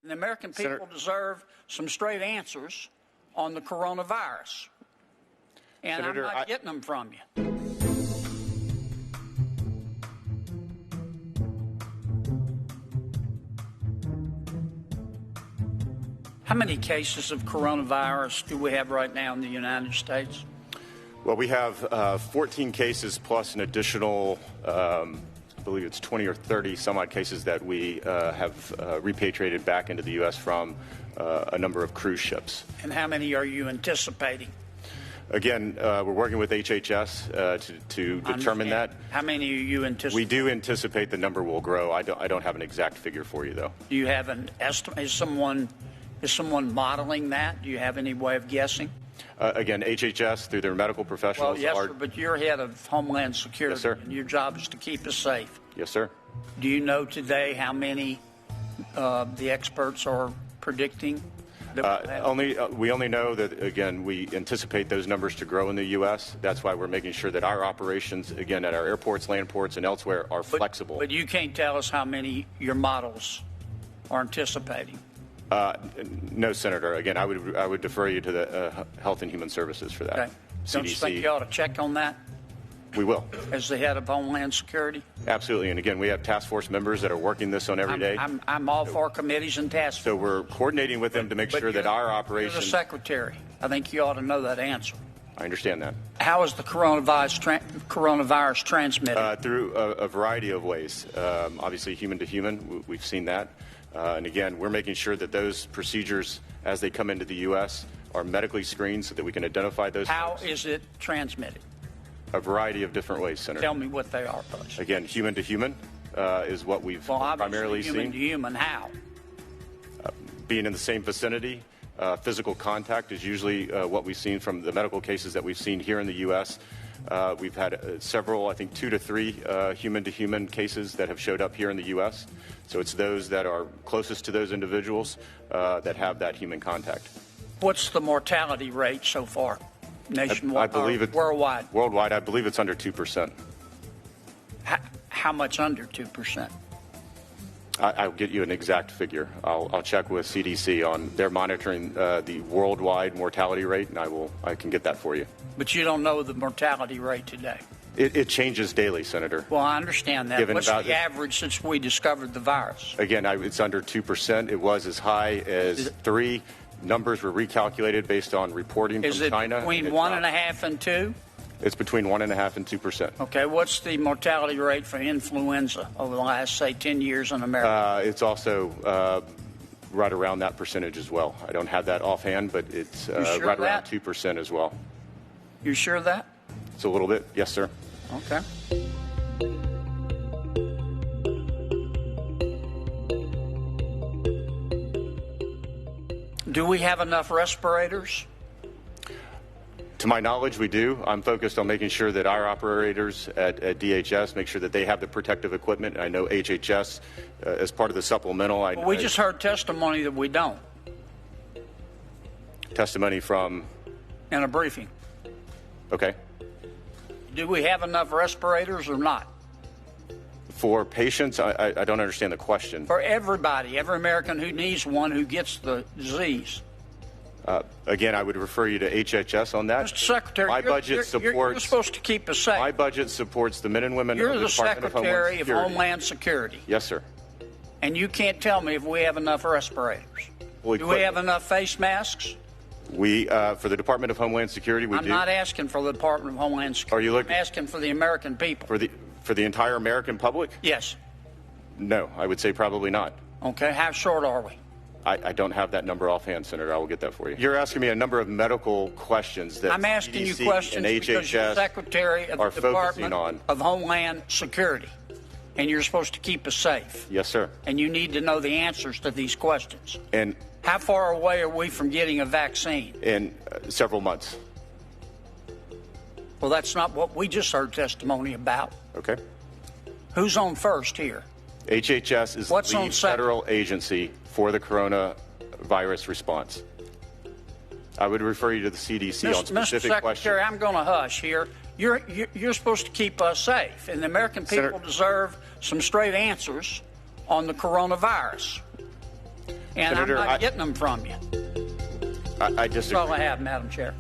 The American people deserve some straight answers on the coronavirus. And Senator, I'm not getting them from you. How many cases of coronavirus do we have right now in the United States? Well, we have 14 cases plus an additional, I believe it's 20 or 30 some odd cases that we have repatriated back into the U.S. from a number of cruise ships. And how many are you anticipating? Again, we're working with HHS to determine that. How many are you anticipating? We do anticipate the number will grow. I don't have an exact figure for you, though. Do you have an estimate? Is someone modeling that? Do you have any way of guessing? Again, HHS, through their medical professionals. Well, yes, sir, but you're head of Homeland Security. Yes, sir. And your job is to keep us safe. Yes, sir. Do you know today how many the experts are predicting? We only know that, again, we anticipate those numbers to grow in the U.S. That's why we're making sure that our operations, again, at our airports, land ports, and elsewhere are flexible. But you can't tell us how many your models are anticipating. No, Senator. Again, I would defer you to the Health and Human Services for that. Okay. Don't you think you ought to check on that? We will. As the head of Homeland Security? Absolutely. And again, we have task force members that are working this on every day. I'm all for committees and task force. So we're coordinating with them to make sure that our operations. You're the Secretary. I think you ought to know that answer. I understand that. How is the coronavirus transmitted? Through a variety of ways. Obviously, human to human. We've seen that. And again, we're making sure that those procedures, as they come into the U.S., are medically screened so that we can identify those. How is it transmitted? A variety of different ways, Senator. Tell me what they are, please. Again, human to human is what we've primarily seen. Human to human, how? Being in the same vicinity. Physical contact is usually what we've seen from the medical cases that we've seen here in the U.S. We've had several, I think 2 to 3 human-to-human cases that have showed up here in the U.S. So it's those that are closest to those individuals that have that human contact. What's the mortality rate so far? Nationwide, I believe it's worldwide. Worldwide, I believe it's under 2%. How much under 2%? I'll get you an exact figure. I'll check with CDC on their monitoring the worldwide mortality rate, and I can get that for you. But you don't know the mortality rate today. It changes daily, Senator. Well, I understand that. What's the average since we discovered the virus? Again, it's under 2%. It was as high as 3%. Numbers were recalculated based on reporting from China. Is it between 1.5 and 2? It's between 1.5 and 2%. Okay, what's the mortality rate for influenza over the last, say, 10 years in America? It's also right around that percentage as well. I don't have that offhand, but it's right around 2% as well. You sure of that? It's a little bit, yes, sir. Okay. Do we have enough respirators? To my knowledge, we do. I'm focused on making sure that our operators at DHS make sure that they have the protective equipment. I know HHS, as part of the supplemental. We just heard testimony that we don't. Testimony from? In a briefing. Okay. Do we have enough respirators or not? For patients, I don't understand the question. For everybody, every American who needs one who gets the disease. Again, I would refer you to HHS on that. Mr. Secretary, you're supposed to keep us safe. My budget supports the men and women of the Department of Homeland Security. You're the Secretary of Homeland Security. Yes, sir. And you can't tell me if we have enough respirators. Do we have enough face masks? For the Department of Homeland Security, we do. I'm not asking for the Department of Homeland Security. Are you looking? I'm asking for the American people. For the entire American public? Yes. No, I would say probably not. Okay, how short are we? I don't have that number offhand, Senator. I will get that for you. You're asking me a number of medical questions that I'm asking CDC you questions and because you're HHS Secretary of the Department on. of Homeland Security, and you're supposed to keep us safe. Yes, sir. And you need to know the answers to these questions. And how far away are we from getting a vaccine? In several months. Well, that's not what we just heard testimony about. Okay. Who's on first here? HHS is the lead federal agency for the coronavirus response. I would refer you to the CDC on specific Mr. questions. Secretary, I'm going to hush here. You're supposed to keep us safe, and the American people deserve some straight answers on the coronavirus. And Senator, I'm not getting them from you. I That's disagree. all I have, Madam Chair.